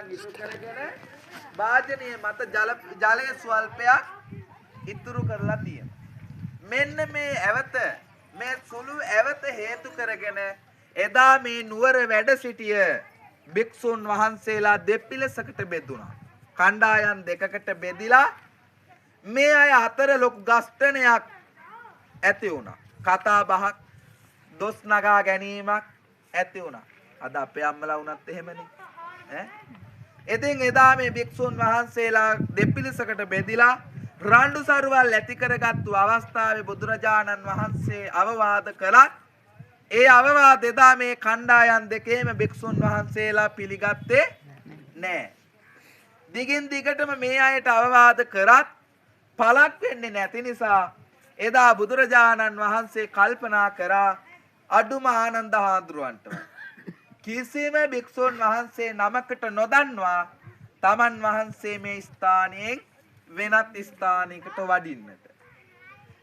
තරම් ඉතුරු කරගෙන වාජනීය මත ජලයේ ස්වල්පයක් ඉතුරු කරලා තියෙනවා. මෙන්න මේ ඇවත මේ සුළු ඇවත හේතු කරගෙන එදා මේ නුවර වැඩ සිටිය භික්ෂුන් වහන්සේලා දෙපිලසකට බෙදුණා. කණ්ඩායම් දෙකකට බෙදිලා මේ අය අතර ලොකු ගස්ඨනයක් ඇති වුණා. කතා බහක් දොස් නගා ගැනීමක් ඇති වුණා. අද අපේ අම්මලා වුණත් එහෙමනේ. ඉතින් එදා මේ භික්ෂුන් වහන්සේලා දෙපිලසකට බෙදිලා රණ්ඩු සරුවල් ඇති කරගත්තු අවස්ථාවේ බුදුරජාණන් වහන්සේ අවවාද කළත් ඒ අවවාද එදා මේ කණ්ඩායම් දෙකේම භික්ෂුන් වහන්සේලා පිළිගත්තේ නැහැ. දිගින් දිගටම මේ අයට අවවාද කරත් පළක් වෙන්නේ නැති නිසා එදා බුදුරජාණන් වහන්සේ කල්පනා කරා අඩුම ආනන්ද හාමුදුරුවන්ට කිසිම භික්ෂුන් වහන්සේ නමකට නොදන්වා තමන් වහන්සේ මේ ස්ථානයෙන් වෙනත් ස්ථානයකට වඩින්නට.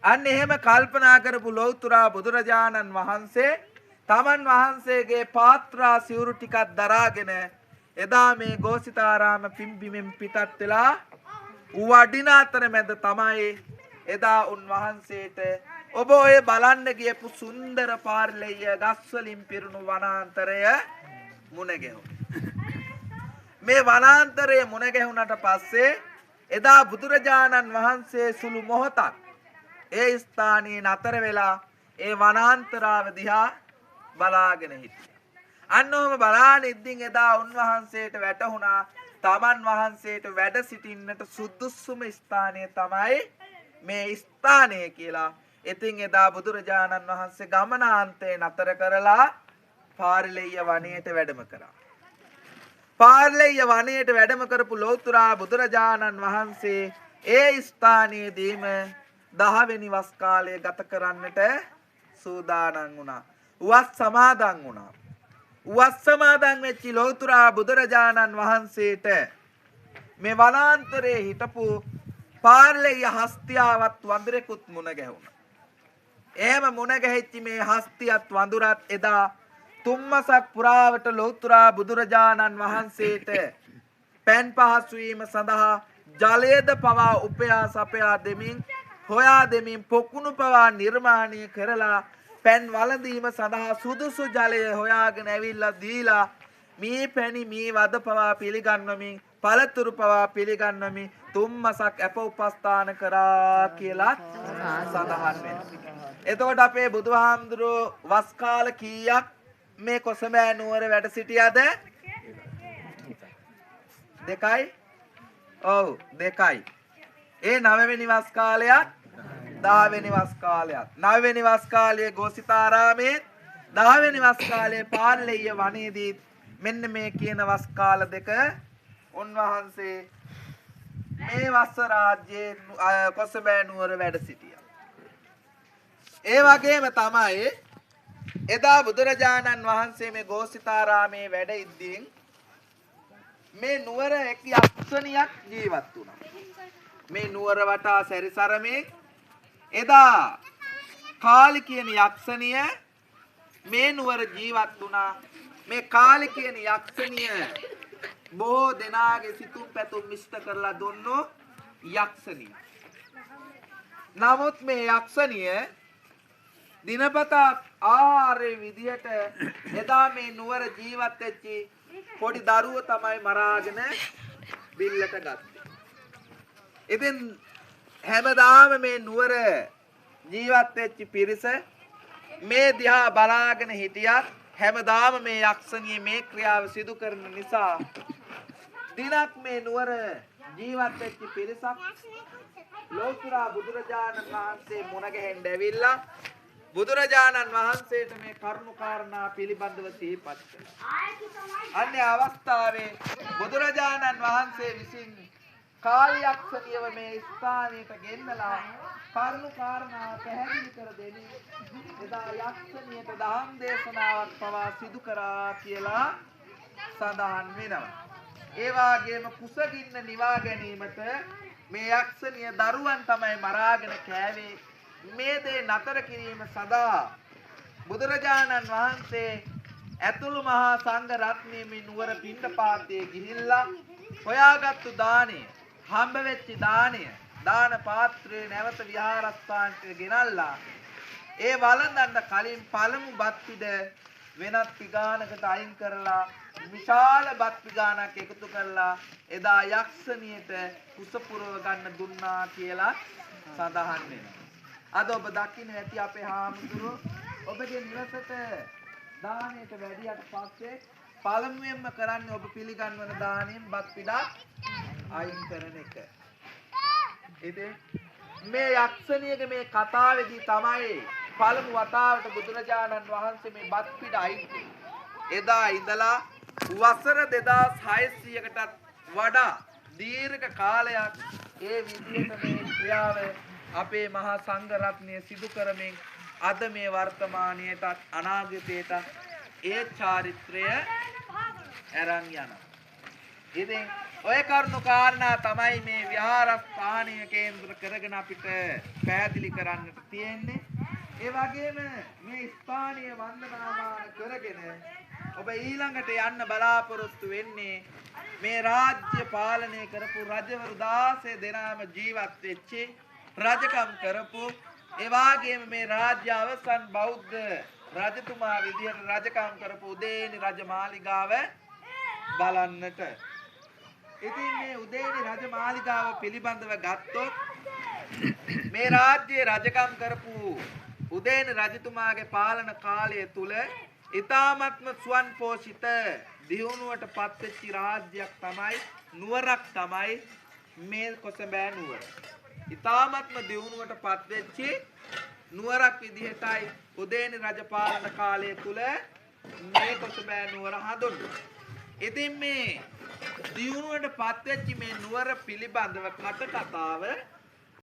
අන්න එහෙම කල්පනා කරපු ලෞතුරා බුදුරජාණන් වහන්සේ තමන් වහන්සේගේ පාත්‍රා සිවුරු ටිකක් දරාගෙන එදා මේ ගෝසිතාරාම පිම්බිමෙන් පිටත් වෙලා වඩින අතරමැද තමයි එදා උන්වහන්සේට ඔබ ඔය බලන්න ගියපු සුන්දර පාර්ලෙය ගස් වලින් පිරුණු වනාන්තරය මුණ ගැහුණා. මේ වනාන්තරයේ මුණ ගැහුණට පස්සේ එදා බුදුරජාණන් වහන්සේ සුළු මොහොතක් ඒ ස්ථානයේ නතර වෙලා ඒ වනාන්තරාව දිහා බලාගෙන හිටියා. අන්න ඔහම බලාගෙන ඉඳින් එදා උන්වහන්සේට වැටහුණා තමන් වහන්සේට වැඩ සිටින්නට සුදුසුම ස්ථානය තමයි මේ ස්ථානය කියලා. ඉතින් එදා බුදුරජාණන් වහන්සේ ගමනාන්තේ නතර කරලා පාරිලෙය වනයේට වැඩම කරා. පාර්ලෙය වනයේට වැඩම කරපු ලෞතුරා බුදුරජාණන් වහන්සේ ඒ ස්ථානයේදීම 10 වෙනි වස් කාලය ගත කරන්නට සූදානම් වුණා. උවස් සමාදන් වුණා. උවස් සමාදන් වෙච්ච ලෞතුරා බුදුරජාණන් වහන්සේට මේ වනාන්තරයේ හිටපු පාර්ලෙය හස්තියාවත් වඳුරෙකුත් මුණ ගැහුණා. එහෙම මුණ ගැහිච්ච මේ හස්තියත් වඳුරත් එදා තුම්මසක් පුරාවට ලෞතුරා බුදුරජාණන් වහන්සේට පෑන් පහසු වීම සඳහා ජලයේද පවා උපයා සපයා දෙමින් හොයා දෙමින් පොකුණු පවා නිර්මාණය කරලා පෑන් වළඳීම සඳහා සුදුසු ජලය හොයාගෙන ඇවිල්ලා දීලා මේ පැණි මේ වද පවා පිළිගන්වමින් පළතුරු පවා පිළිගන්වමින් තුම්මසක් අප උපස්ථාන කරා කියලා සඳහන් වෙනවා. එතකොට අපේ බුදුහාමුදුරුවෝ වස් කාල කීයක් මේ කොසඹෑ නුවර වැඩ සිටියද? 2යි. ඔව් 2යි. ඒ 9 වෙනි වස් කාලයත් 10 වෙනි වස් කාලයත් 9 වෙනි වස් කාලයේ ගෝසිතාරාමේ 10 වෙනි වස් කාලයේ පාර්ලෙය වනයේදී මෙන්න මේ කියන වස් කාල දෙක උන්වහන්සේ මේ වස් රාජ්‍යයේ කොසඹෑ නුවර වැඩ සිටියා. ඒ වගේම තමයි එදා බුදුරජාණන් වහන්සේ මේ ගෝසිතාරාමේ වැඩ ඉද්දී මේ නුවර එක් යක්ෂණියක් ජීවත් වුණා. මේ නුවර වටා සැරිසරමින් එදා කාලි කියන යක්ෂණිය මේ නුවර ජීවත් වුණා. මේ කාලි කියන යක්ෂණිය බොහෝ දෙනාගේ සිතුම් පැතුම් මිෂ්ඨ කරලා දුන්නු යක්ෂණිය. නමුත් මේ යක්ෂණිය දිනපතා ආහාරයේ විදියට එදා මේ නුවර ජීවත් වෙච්ච පොඩි දරුවෝ තමයි මරාගෙන බිල්ලට ගත්තේ. ඉතින් හැමදාම මේ නුවර ජීවත් වෙච්ච පිරිස මේ දිහා බලාගෙන හිටියත් හැමදාම මේ යක්ෂණිය මේ ක්‍රියාව සිදු කරන නිසා දිනක් මේ නුවර ජීවත් වෙච්ච පිරිසක් ලෝතුරා බුදුරජාණන් වහන්සේ මුණ ගැහෙන්න ඇවිල්ලා බුදුරජාණන් වහන්සේට මේ කරුණු කාරණා පිළිබඳව සිහිපත් කළා. අන්නේ අවස්ථාවේ බුදුරජාණන් වහන්සේ විසින් කාලයක්ෂණියව මේ ස්ථානයට ගෙන්නලා කරුණු කාරණා පැහැදිලි කර දෙමින් එදා යක්ෂණියට දහම් දේශනාවක් පවා සිදු කරා කියලා සඳහන් වෙනවා. ඒ වගේම කුසගින්න නිවා ගැනීමට මේ යක්ෂණිය දරුවන් තමයි මරාගෙන කෑවේ. මේ දේ නතර කිරීම සඳහා බුදුරජාණන් වහන්සේ ඇතුළු මහා සංඝ රත්නයේ මේ නුවර පිණ්ඩපාතයේ ගිහිල්ලා හොයාගත්තු දාණය, හම්බ වෙච්ච දාණය, දාන පාත්‍රය නැවත විහාරස්ථානට ගෙනල්ලා ඒ වළඳන්න කලින් පළමු බත් පිඩ වෙනත් පිගානකට අයින් කරලා විශාල බත් පිගානක් එකතු කරලා එදා යක්ෂණියට කුස පුරව ගන්න දුන්නා කියලා සඳහන් වෙනවා. අද ඔබ දකින්න ඇති අපේ හාමුදුරුවෝ ඔබගේ නිවසට දාණයට වැඩියට පස්සේ පළමුවෙන්ම කරන්නේ ඔබ පිළිගන්වන දාණයෙන් බත් පිඩක් අයින් කරන එක. ඉතින් මේ යක්ෂණියගේ මේ කතාවේදී තමයි පළමු වතාවට බුදුරජාණන් වහන්සේ මේ බත් පිඩ අයින් කළේ. එදා ඉඳලා වසර 2600කටත් වඩා දීර්ඝ කාලයක් ඒ විදිහට මේ ක්‍රියාව අපේ මහා සංඝ රත්නය සිදු කරමින් අද මේ වර්තමානයේට අනාගතයට ඒ චාරිත්‍රය අරන් යනවා. ඉතින් ඔය කරුණු කාරණා තමයි මේ විහාරස්ථානය කේන්ද්‍ර කරගෙන අපිට පැහැදිලි කරන්නට තියෙන්නේ. ඒ වගේම මේ ස්ථානීය වන්දනාමාන කරගෙන ඔබ ඊළඟට යන්න බලාපොරොත්තු වෙන්නේ මේ රාජ්‍ය පාලනය කරපු රජවරු 16 දෙනාම ජීවත් වෙච්ච රජකම් කරපු ඒ වගේම මේ රාජ්‍ය අවසන් බෞද්ධ රජතුමා විදියට රජකම් කරපු උදේනි රජමාලිගාව බලන්නට. ඉතින් මේ උදේනි රජමාලිගාව පිළිබඳව ගත්තොත් මේ රාජ්‍යයේ රජකම් කරපු උදේනි රජතුමාගේ පාලන කාලය තුල ඊ타මත්ම සුවන් පෝෂිත දියුණුවට පත්වෙච්ච රාජ්‍යයක් තමයි නුවරක් තමයි මේ කොසඹෑ නුවර. ඊ타මත්ම දියුණුවට පත්වෙච්ච නුවරක් විදිහටයි උදේනි රජ පාලන කාලය තුල මේ කොසඹෑ නුවර හඳුන්වන්නේ. ඉතින් මේ දියුණුවට පත්වෙච්ච මේ නුවර පිළිබඳව කතාව